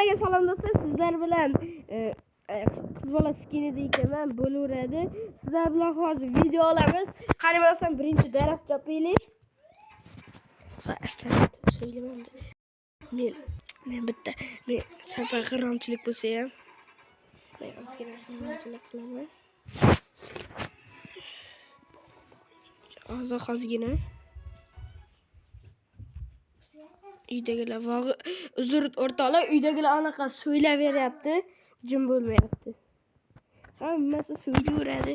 Hammaga salom do'stlar. Sizlar bilan qiz bola skinida ekanman, bo'laveradi. Sizlar bilan hozir video olamiz. Qaramasam birinchi daraxt chopaylik. Men bitta safar g'irromchilik bo'lsa ham men ozgina g'irromchilik qilaman. Ozgina uydagilar uzr o'rtoqlar, uydagilar anaqa so'ylaveryapti, jim bo'lmayapti. Hammasi so'ylaveradi.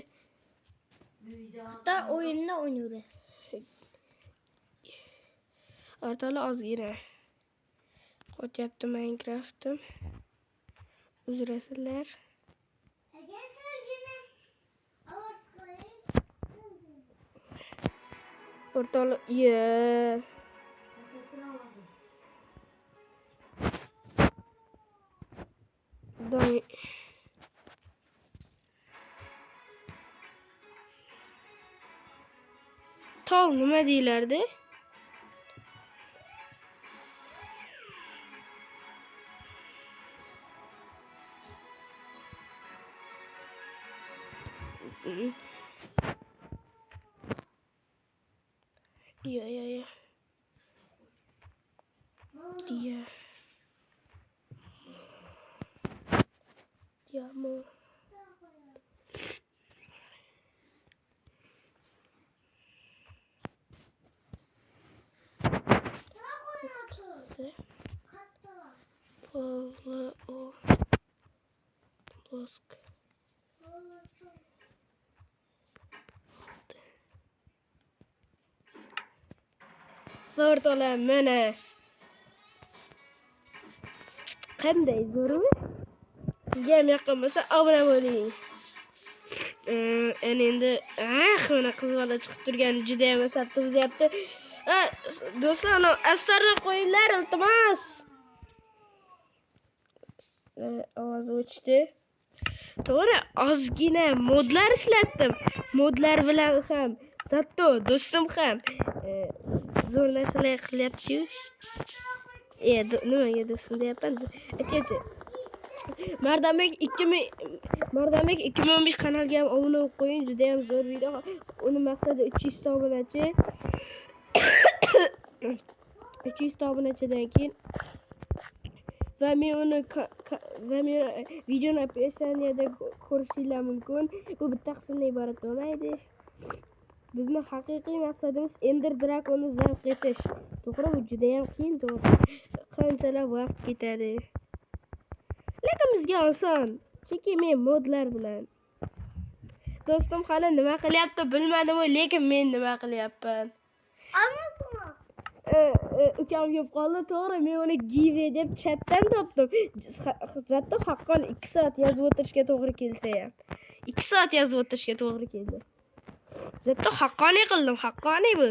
Hatto o'yinni o'ynaydi. O'rtoqlar ozgina qo'tyapti Minecraft'im. Uzrasizlar. O'rtoqlar, tol nima deylardi? Ya. Diamo. Плоск. O'rtoqlar, mana qanday zo'rmi? Sizga ham yoqqan bo'lsa obuna bo'ling. Endi mana qiz bola chiqib turgan juda ham asabni buzyapti. Do'stlar, astarlar qo'yinglar, iltimos. Ovoz o'chdi. To'g'ri, ozgina modlar ishlatdim. Modlar bilan ham hatto do'stim ham zo'r narsalar qilyapti-yu. Nimaga do'stim deyapman? Aytgancha. Mardambek 2015 kanalga ham obuna bo'lib qo'ying. Juda ham zo'r video. Uni maqsadi 300 ta obunachi. 300 ta obunachidan keyin va men videoni opisiyaniyada ko'rishingiz mumkin. Bu bitta qismdan iborat bo'lmaydi. Bizning haqiqiy maqsadimiz Ender Dragon'ni zavq etish. To'g'ri, bu juda ham qiyin, to'g'ri. Qanchalar vaqt ketadi. Lekin bizga oson. Chunki men modlar bilan. Do'stim hali nima qilyapti bilmadim, lekin men nima qilyapman. Ukam kelib qoldi, to'g'ri, men uni give deb chatdan topdim. Zatto haqqon 2 soat yozib o'tirishga to'g'ri kelsa ham. 2 soat yozib o'tirishga to'g'ri keldi. Zatto haqqoniy qildim, haqqoniy bu.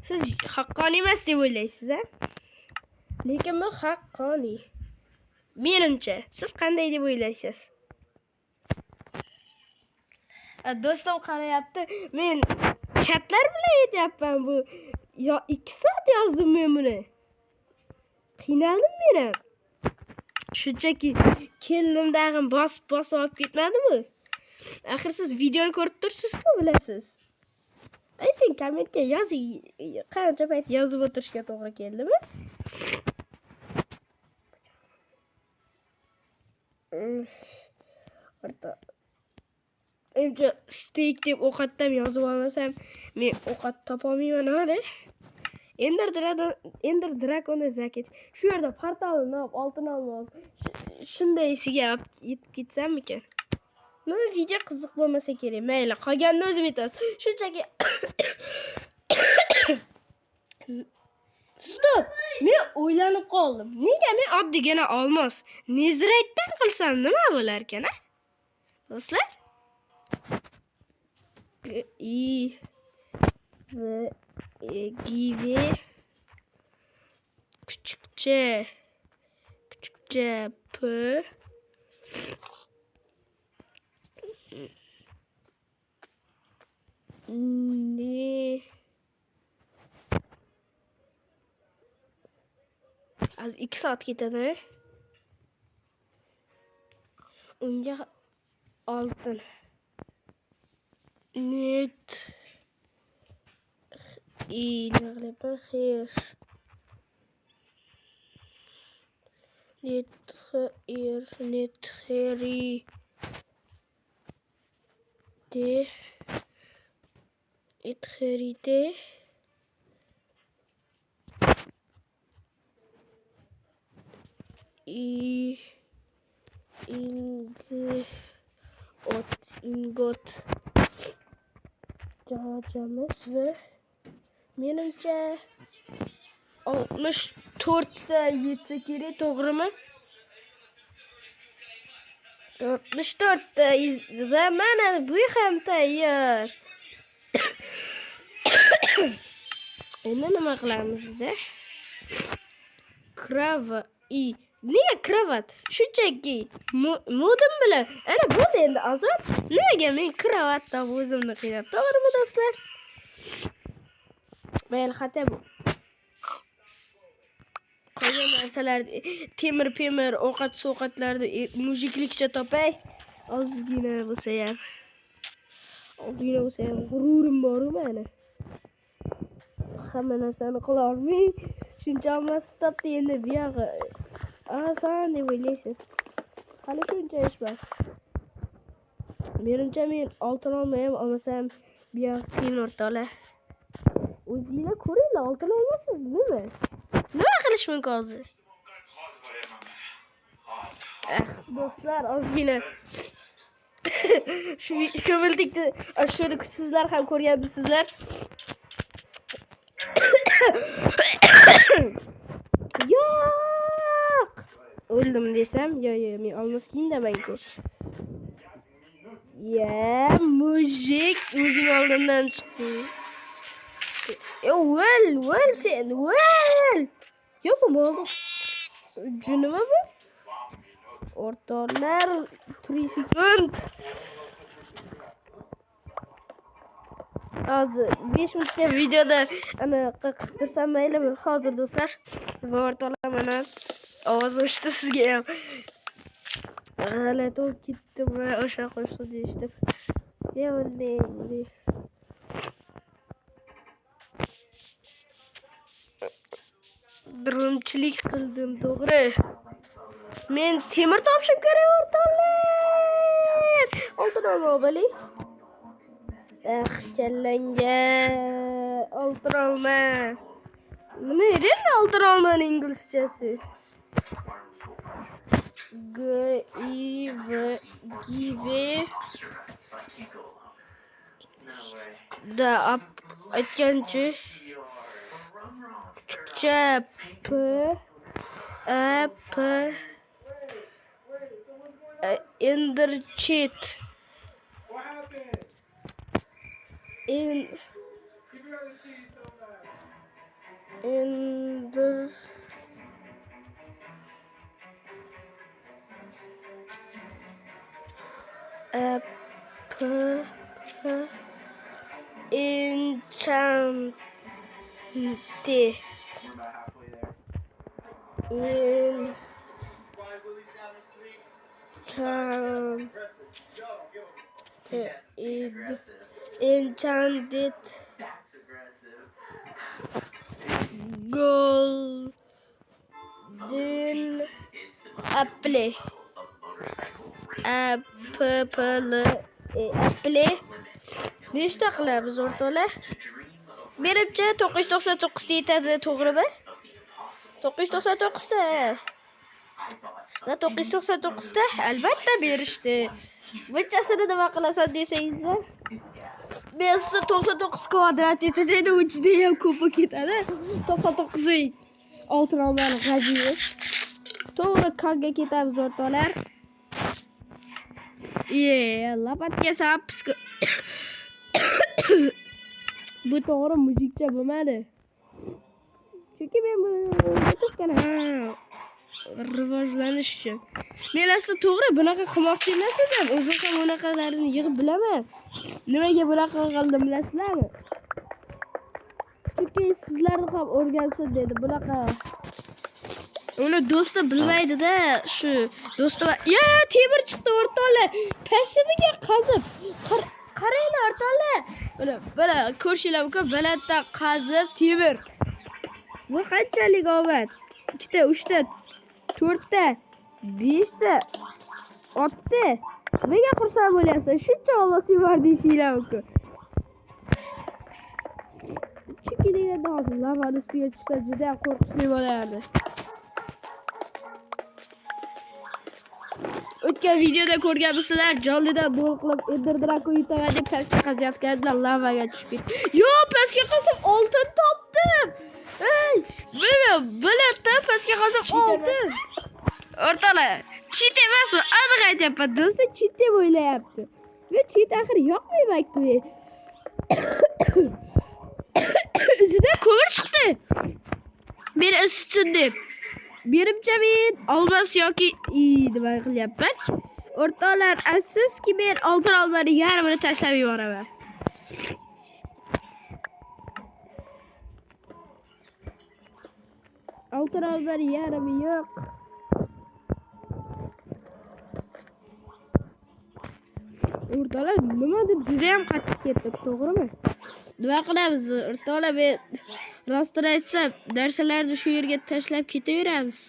Siz haqqoniy emas deb o'ylaysiz-a? Lekin bu haqqoniy. Menimcha, siz qanday deb o'ylaysiz? Do'stim qarayapti. Men chatlar bilan aytyapman bu. 2 soat yozdim men buni. Qiynaldim men ham. Shunchaki keldim bosib olib ketmadimi? Axir siz videoni ko'rib turibsiz-ku, bilasiz. Ayting, kommentga yozing. Qancha payt yozib o'tirishga to'g'ri keldimi? Endi steak deb ovqatdan yozib olmasam, men ovqat topa olmayman, hali. Ender Dragon'ni zaket. Shu yerda portalni oltin olmoq. Shundaysiga yetib ketsam ekan. Mana video qiziq bo'lmasa kerak. Mayli, qolganini o'zim aytaman. Shunchaki Stop. Men o'ylanib qoldim. Nega men oddiygina olmos Nezraytdan qilsam nima bo'lar ekan, a? Do'stlar? Give küçükçe p ne Az 2 soat ketadi. Unga oltin. Net. Nag'liba xir. Net xiri. Etxerite. Ingot jajamiz ve menimcha 64 ta yetsa kerak, to'g'rimi? 64 ta mana bu ham tayyor. Endi nima qilamizda? Nega kravat? Shunchaki modim bilan. Ana bo'ldi endi azon. Nimaga men kravat topib o'zimni qiynab, to'g'rimi do'stlar? Men xata bu. Qolgan narsalar temir, ovqatlarda mujiklikcha topay. Ozgina bo'lsa ham g'ururim bor-ku meni. Hamma narsani qila olmay, shuncha hammasi topdi endi bu yog'i. Oson deb o'ylaysiz. Hali shuncha ish bor. Menimcha men oltin olmasam bu yoq qiyin o'rtoqlar. O'zingizlar ko'ringlar, oltin olmasiz nima? Nima qilish mumkin hozir? Do'stlar, ozgina shu ko'mildikni ashuni sizlar ham ko'rganmisizlar. Yo'q! O'ldim desam, yo'q, men olmaskin demaydi. Mujik o'zing oldimdan chiqdi. O'l sen, o'l! Yo'q, bo'ldi. Junima bu? O'rtoqlar, 3 sekund. Hozir 5 minutga videoda anaqa qilib tursam maylimi? Hozir do'stlar, o'rtoqlar mana ovoz o'shdi sizga ham. G'alati bo'lib ketdi va o'sha qo'shdi deyishdi. Yo'ldi. Durumchilik qildim, to'g'ri. Men temir topishim kerak, o'rtoqlar. Oltin olmabali. Kallanga oltin olma. Nima edi endi oltin olmani inglizchasi? Give da aytganchi p enderchit enchanted golden apple. Nechta qilamiz o'rtoqlar? Menimcha 999 ta yetadi, to'g'rimi? 999 ta. Va 999 ta albatta berishdi. Bunchasini nima qilasan desangizlar? Men 99 kvadrat yetadi, ichida ham ko'p ketadi. 99 ming. Oltin olmani g'ajiymiz. To'g'ri kanga ketamiz o'rtoqlar. Lapatga sapis. Bu to'g'ri mujikcha bo'lmadi. Chunki men bu YouTube'dan rivojlanish uchun. Men aslida to'g'ri bunaqa qilmoqchi emas edim. O'zim ham bunaqalarini yig'ib bilaman. Nimaga bunaqa qildim bilasizlarmi? Chunki sizlarni ham o'rgansin dedi. Bunaqa Uni do'sti bilmaydi-da, shu do'sti ya temir chiqdi o'rtoqlar. Pasimiga qazib. Qaranglar o'rtoqlar. Mana ko'rishinglar mumkin, balanddan qazib temir. Bu qanchalik omad? 2 ta, 3 ta, 4 ta, 5 ta, 6 ta. Nega xursand bo'lyapsan? Shuncha omading bor deyishinglar mumkin. Chunki deganda hozir lavani ustiga tushsa juda qo'rqinchli bo'lardi. O'tgan videoda ko'rganmisizlar, jonlida bol qilib Ender Draco yutaman deb pastga qaziyotganimda lavaga tushib ketdi. Yo, pastga qazib oltin topdim. Ey, bilatda pastga qazib oltin. O'rtoqlar, cheat emasmi? Aniq aytyapman, do'sti, cheat deb o'ylayapti. Men cheat axir yoqmayman-ku. Izidan ko'mir chiqdi. Meni isitsin deb. Menimcha men olmas yoki nima qilyapman? O'rtoqlar, afsuski men oltin olmani yarmini tashlab yuboraman. Oltin olmani yarmi yo'q. O'rtoqlar, nima deb juda ham qattiq ketdi, to'g'rimi? Nima qilamiz? O'rtoqlar, men rostini aytsam, narsalarni shu yerga tashlab ketaveramiz.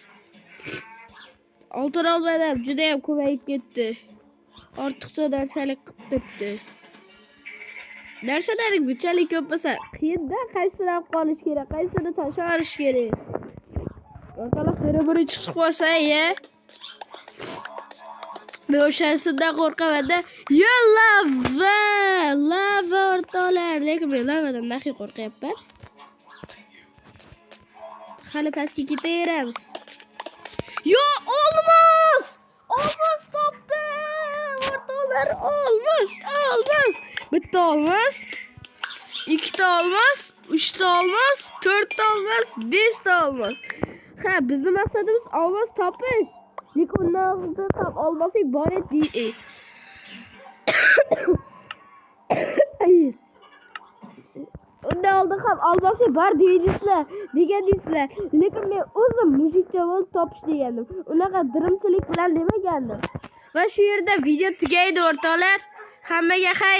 Oltin olmadim, juda ham ko'payib ketdi. Ortiqcha narsalik qilib turibdi. Narsalaring bunchalik ko'p bo'lsa, qiyinda qaysini olib qolish kerak, qaysini tashlab olish kerak. O'rtoqlar, xira biri chiqib qolsa-ya. Men o'shasidan qo'rqaman-da. Yo, lava o'rtoqlar, lekin men lavadan naxiy qo'rqyapman. Hali pastga ketaveramiz. Yo, olmos! Olmos topdim! O'rtoqlar, olmos! Bitta olmos, 2 ta olmos, 3 ta olmos, 4 ta olmos, 5 ta olmos. Ha, bizning maqsadimiz olmos topish. Lekin undan ham olmasak bor edi. Undan oldin ham olmasak bor deydingizlar, deganingizlar. Lekin men o'zim mujikcha bo'lib topish degandim. Unaqa dirimchilik bilan demagandim. Va shu yerda video tugaydi o'rtoqlar. Hammaga xayr.